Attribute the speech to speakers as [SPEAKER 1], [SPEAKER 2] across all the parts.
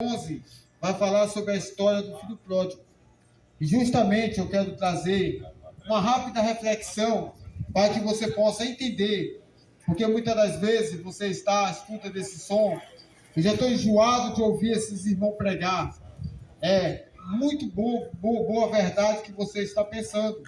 [SPEAKER 1] 11 vai falar sobre a história do filho pródigo. E justamente eu quero trazer uma rápida reflexão para que você possa entender, porque muitas das vezes você está à escuta desse som. Eu já estou enjoado de ouvir esses irmãos pregar. É muito boa verdade que você está pensando,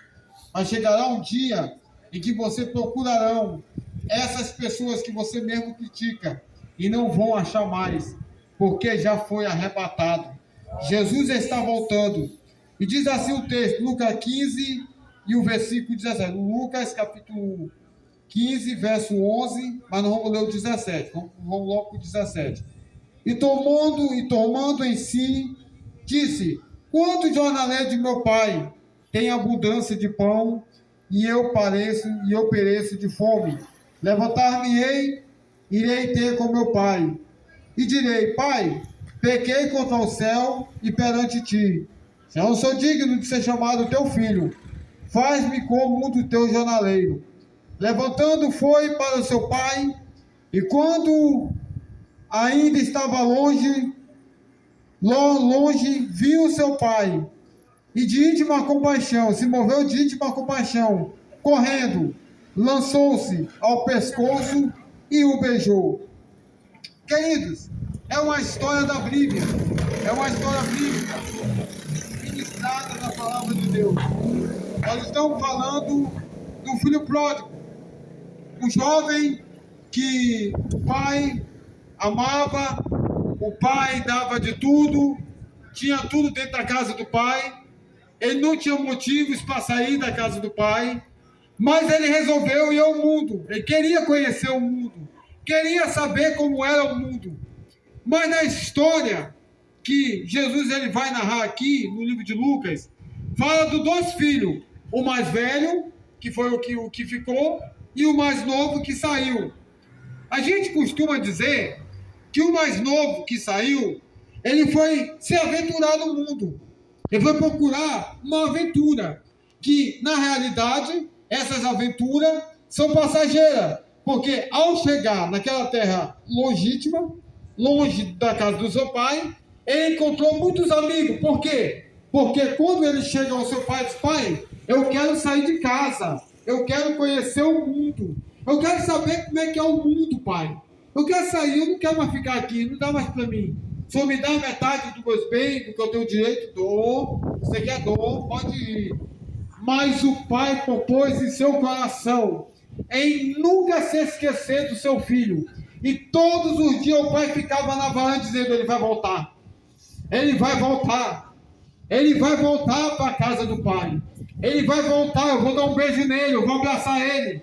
[SPEAKER 1] mas chegará um dia em que você procurarão essas pessoas que você mesmo critica e não vão achar mais, porque já foi arrebatado. Jesus está voltando. E diz assim o texto, Lucas 15 e o versículo 17. Lucas capítulo 15, verso 11, mas não vamos ler o 17. Vamos logo para o 17. E tomando em si, disse: quanto jornaleiro de meu pai tem abundância de pão, e eu pereço de fome. Levantar-me-ei, irei ter com meu pai, e direi: pai, pequei contra o céu e perante ti. Eu não sou digno de ser chamado teu filho. Faz-me como um do teu jornaleiro. Levantando foi para o seu pai, e quando ainda estava longe, viu seu pai, e de íntima compaixão, se moveu de íntima compaixão, correndo, lançou-se ao pescoço e o beijou. Queridos, é uma história da Bíblia, é uma história bíblica, ministrada na palavra de Deus. Nós estamos falando do filho pródigo, um jovem que o pai amava, o pai dava de tudo, tinha tudo dentro da casa do pai, ele não tinha motivos para sair da casa do pai, mas ele resolveu ir ao mundo, ele queria conhecer o mundo, queria saber como era o mundo. Mas na história que Jesus ele vai narrar aqui, no livro de Lucas, fala dos dois filhos, o mais velho, que foi o que ficou, e o mais novo que saiu. A gente costuma dizer que o mais novo que saiu, ele foi se aventurar no mundo. Ele foi procurar uma aventura, que na realidade, essas aventuras são passageiras, porque ao chegar naquela terra legítima, longe da casa do seu pai, ele encontrou muitos amigos. Por quê? Porque quando ele chega ao seu pai, diz: pai, eu quero sair de casa, eu quero conhecer o mundo, eu quero saber como é que é o mundo, pai. Eu quero sair, eu não quero mais ficar aqui, não dá mais para mim. O senhor me dá metade dos meus bens, do que eu tenho direito, dou. Você quer dou, pode ir. Mas o pai propôs em seu coração em nunca se esquecer do seu filho. E todos os dias o pai ficava na varanda dizendo: ele vai voltar. Ele vai voltar. Ele vai voltar para a casa do pai. Ele vai voltar, eu vou dar um beijo nele, eu vou abraçar ele.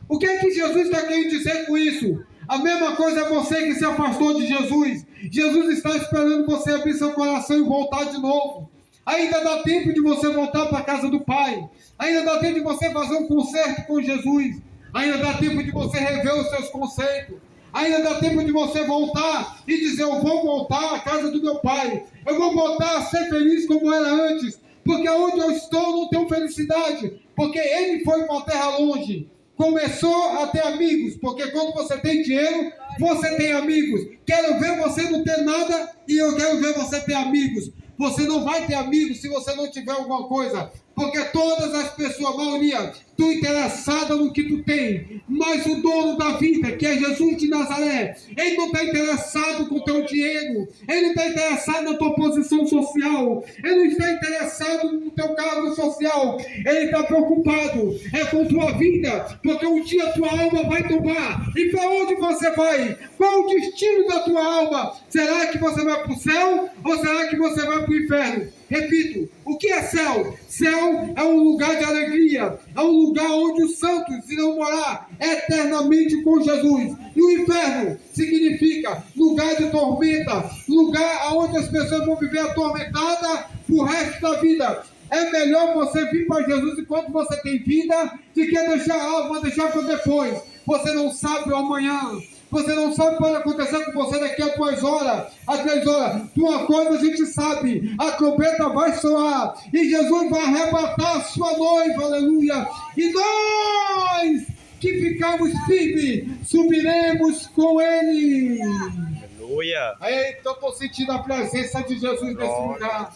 [SPEAKER 1] O que é que Jesus está querendo dizer com isso? A mesma coisa é você que se afastou de Jesus. Jesus está esperando você abrir seu coração e voltar de novo. Ainda dá tempo de você voltar para a casa do Pai. Ainda dá tempo de você fazer um concerto com Jesus. Ainda dá tempo de você rever os seus conceitos. Ainda dá tempo de você voltar e dizer: eu vou voltar à casa do meu Pai. Eu vou voltar a ser feliz como era antes. Porque onde eu estou não tenho felicidade. Porque ele foi para uma terra longe. Começou a ter amigos, porque quando você tem dinheiro, você tem amigos. Quero ver você não ter nada e eu quero ver você ter amigos. Você não vai ter amigos se você não tiver alguma coisa, porque todas as pessoas, a maioria, estão interessadas no que tu tem, mas o dono da vida, que é Jesus de Nazaré, ele não está interessado com o teu dinheiro, ele não está interessado na tua posição social, ele não está interessado no teu cargo social, ele está preocupado com tua vida, porque um dia a tua alma vai tomar. E para onde você vai? Qual o destino da tua alma? Será que você vai para o céu ou será que você vai para o inferno? Repito, o que é céu? Céu é um lugar de alegria, é um lugar onde os santos irão morar eternamente com Jesus. E o inferno significa lugar de tormenta, lugar onde as pessoas vão viver atormentadas pro resto da vida. É melhor você vir para Jesus enquanto você tem vida, de que deixar para depois. Você não sabe o amanhã. Você não sabe o que pode acontecer com você daqui a 2 horas, a 3 horas. Uma coisa a gente sabe: a trombeta vai soar e Jesus vai arrebatar a sua noiva, aleluia. E nós que ficamos firmes, subiremos com ele.
[SPEAKER 2] Aleluia.
[SPEAKER 1] Eita, eu estou sentindo a presença de Jesus nesse lugar.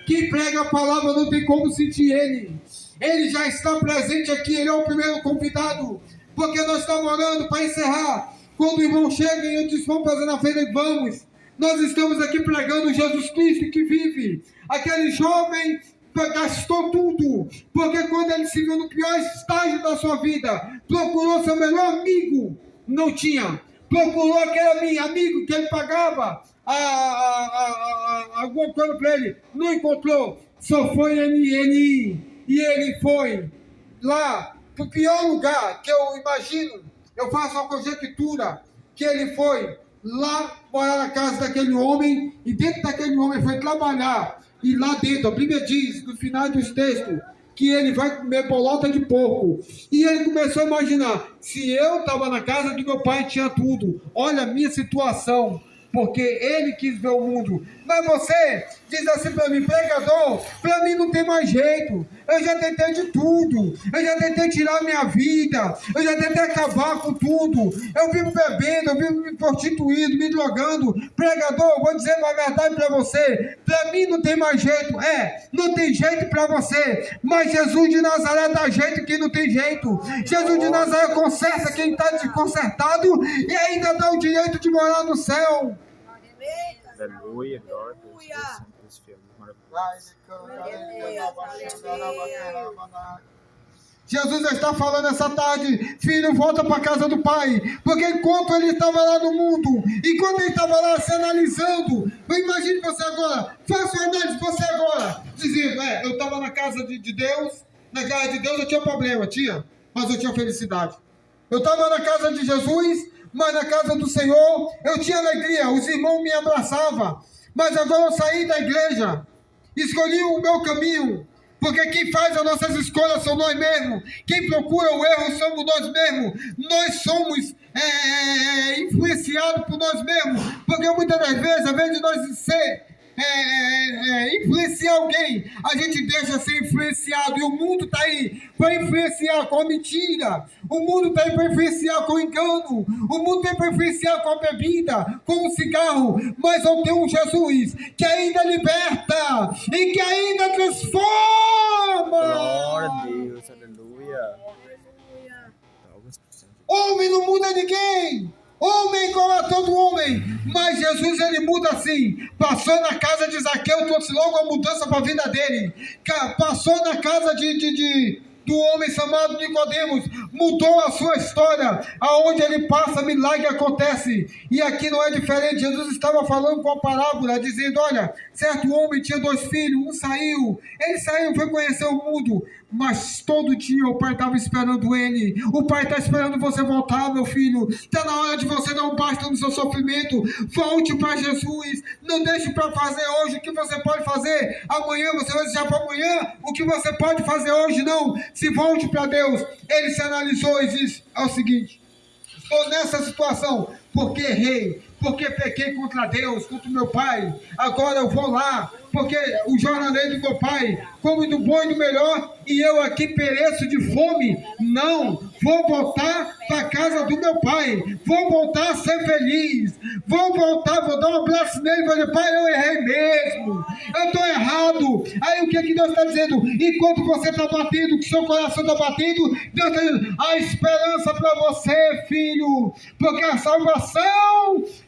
[SPEAKER 1] Quem prega a palavra não tem como sentir Ele. Ele já está presente aqui, Ele é o primeiro convidado. Porque nós estamos orando para encerrar. Quando o irmão chega e eu disse, vamos fazer na feira e vamos. Nós estamos aqui pregando Jesus Cristo que vive. Aquele jovem gastou tudo. Porque quando ele se viu no pior estágio da sua vida, procurou seu melhor amigo. Não tinha. Procurou aquele amigo que ele pagava alguma coisa para ele. Não encontrou. Só foi ele. E ele foi lá para o pior lugar que eu imagino. Eu faço uma conjectura que ele foi lá morar na casa daquele homem. E dentro daquele homem foi trabalhar. E lá dentro, a Bíblia diz, no final dos textos, que ele vai comer bolota de porco. E ele começou a imaginar, se eu estava na casa de meu pai, tinha tudo. Olha a minha situação, porque ele quis ver o mundo. Mas você diz assim para mim, pregador, para mim não tem mais jeito. Eu já tentei de tudo. Eu já tentei tirar minha vida. Eu já tentei acabar com tudo. Eu vivo bebendo, eu vivo me prostituindo, me drogando. Pregador, vou dizer uma verdade para você. Para mim não tem mais jeito. Não tem jeito para você. Mas Jesus de Nazaré dá jeito quem não tem jeito. Jesus de Nazaré conserta quem está desconcertado e ainda dá o direito de morar no céu.
[SPEAKER 2] Aleluia, glória a Deus.
[SPEAKER 1] Jesus está falando essa tarde, filho, volta para a casa do Pai, porque enquanto ele estava lá no mundo, enquanto ele estava lá se analisando, imagine você agora, faça uma análise você agora, dizendo, eu estava na casa de Deus, na casa de Deus eu tinha problema, mas eu tinha felicidade. Eu estava na casa de Jesus, mas na casa do Senhor eu tinha alegria, os irmãos me abraçavam, mas agora eu saí da igreja, escolhi o meu caminho, porque quem faz as nossas escolhas são nós mesmos, quem procura o erro somos nós mesmos, nós somos influenciados por nós mesmos, porque muitas das vezes, ao invés de nós ser influenciar alguém, a gente deixa ser influenciado, e o mundo está aí para influenciar com a mentira, o mundo está aí para influenciar com o engano, o mundo está aí para influenciar com a bebida, com o cigarro, mas eu tenho um Jesus que ainda liberta e que ainda transforma.
[SPEAKER 2] Glória a Deus, aleluia.
[SPEAKER 1] Homem não muda ninguém. Homem igual a todo homem, mas Jesus ele muda assim. Passou na casa de Zaqueu, trouxe logo a mudança para a vida dele. Passou na casa do homem chamado Nicodemos, mudou a sua história. Aonde ele passa, milagre acontece. E aqui não é diferente. Jesus estava falando com a parábola, dizendo, olha, certo homem tinha 2 filhos, um saiu, ele saiu, foi conhecer o mundo, mas todo dia o pai estava esperando ele. O pai está esperando você voltar, meu filho. Está na hora de você dar um basta no seu sofrimento. Volte para Jesus. Não deixe para fazer hoje o que você pode fazer amanhã. Você vai deixar para amanhã o que você pode fazer hoje. Não. Se volte para Deus. Ele se analisou e disse: é o seguinte, estou nessa situação porque errei, porque pequei contra Deus, contra o meu pai. Agora eu vou lá, porque o jornaleiro do meu pai come do bom e do melhor, e eu aqui pereço de fome. Não, vou voltar para a casa do meu pai, vou voltar a ser feliz, vou voltar, vou dar um abraço nele e vou dizer: pai, eu errei mesmo, eu estou errado. Aí o que Deus está dizendo? Enquanto você está batendo, que seu coração está batendo, Deus está dizendo: a esperança para você, filho, porque a salvação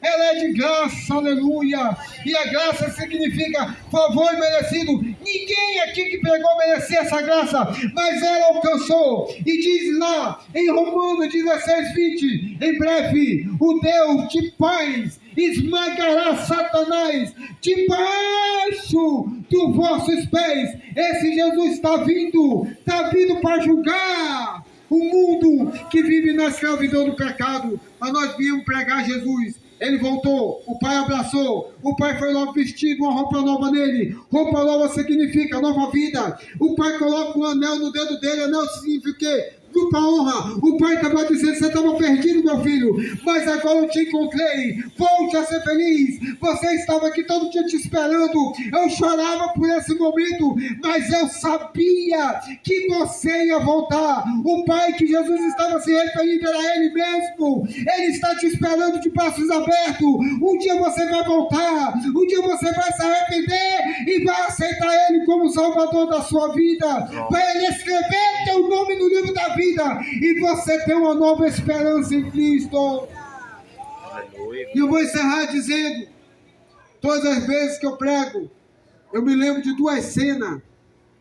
[SPEAKER 1] ela é de graça, aleluia, e a graça significa favor merecido. Ninguém aqui que pregou merecia essa graça, mas ela alcançou. E diz lá em Romanos 16:20, em breve o Deus de paz esmagará Satanás debaixo dos vossos pés. Esse Jesus está vindo para julgar o mundo que vive na escravidão do pecado. Mas nós viemos pregar Jesus. Ele voltou, o pai abraçou, o pai foi logo vestido, uma roupa nova nele. Roupa nova significa nova vida. O pai coloca um anel no dedo dele, anel significa o quê? dupla honra. O pai estava dizendo: você estava perdido, meu filho, mas agora eu te encontrei. Volte a ser feliz. Você estava aqui todo dia te esperando. Eu chorava por esse momento, mas eu sabia que você ia voltar. O pai que Jesus estava se referindo era ele mesmo. Ele está te esperando de braços abertos. Um dia você vai voltar. Um dia você vai se arrepender e vai aceitar ele como Salvador da sua vida. Para ele escrever teu nome no livro da vida e você ter uma nova esperança em Cristo.
[SPEAKER 2] Aleluia.
[SPEAKER 1] E eu vou encerrar dizendo: todas as vezes que eu prego, eu me lembro de duas cenas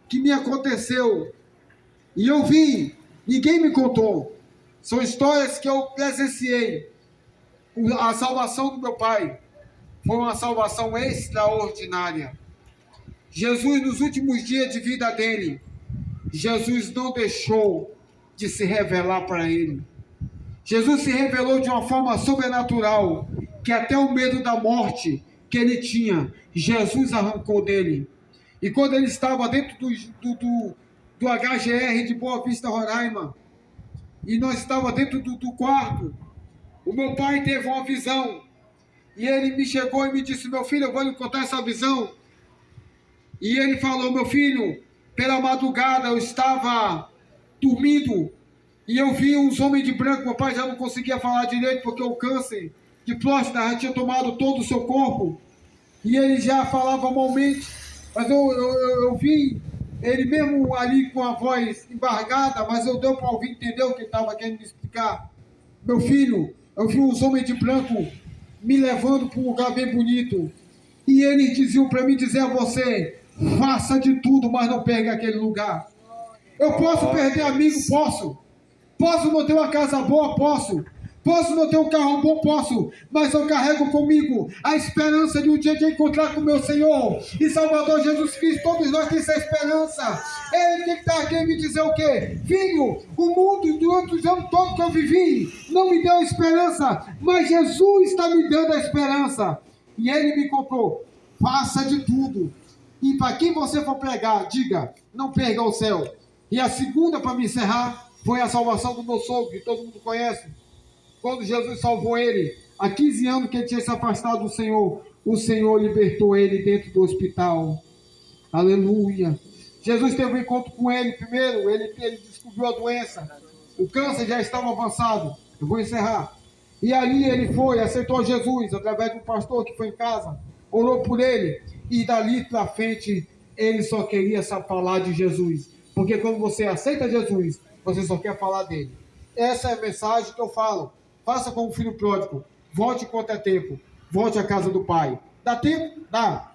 [SPEAKER 1] que me aconteceu e eu vi, ninguém me contou. São histórias que eu presenciei. A salvação do meu pai foi uma salvação extraordinária. Jesus, nos últimos dias de vida dele, Jesus não deixou de se revelar para ele. Jesus se revelou de uma forma sobrenatural, que até o medo da morte que ele tinha, Jesus arrancou dele. E quando ele estava dentro do HGR de Boa Vista, Roraima, e nós estávamos dentro do quarto, o meu pai teve uma visão, e ele me chegou e me disse: meu filho, eu vou lhe contar essa visão. E ele falou: meu filho, pela madrugada eu estava dormindo, e eu vi uns homens de branco. Meu pai já não conseguia falar direito, porque o câncer de próstata já tinha tomado todo o seu corpo, e ele já falava malmente, mas eu vi ele mesmo ali com a voz embargada, mas eu deu para ouvir, entender o que ele estava querendo me explicar. Meu filho, eu vi uns homens de branco me levando para um lugar bem bonito, e eles diziam para mim dizer a você: faça de tudo, mas não perca aquele lugar. Eu posso perder amigo? Posso. Posso não ter uma casa boa? Posso. Posso não ter um carro bom? Posso. Mas eu carrego comigo a esperança de um dia de encontrar com o meu Senhor e Salvador Jesus Cristo. Todos nós temos essa esperança. Ele tem que estar aqui e me dizer o quê? Filho, o mundo durante os anos todos que eu vivi não me deu esperança, mas Jesus está me dando a esperança. E ele me contou: faça de tudo. E para quem você for pregar, diga: não perca o céu. E a segunda, para me encerrar, foi a salvação do meu sogro, que todo mundo conhece. Quando Jesus salvou ele, há 15 anos que ele tinha se afastado do Senhor, o Senhor libertou ele dentro do hospital. Aleluia. Jesus teve um encontro com ele primeiro, ele descobriu a doença. O câncer já estava avançado. Eu vou encerrar. E ali ele foi, aceitou Jesus, através de um pastor que foi em casa, orou por ele, e dali para frente, ele só queria falar de Jesus. Porque quando você aceita Jesus, você só quer falar dele. Essa é a mensagem que eu falo. Faça como o filho pródigo. Volte enquanto é tempo. Volte à casa do Pai. Dá tempo? Dá.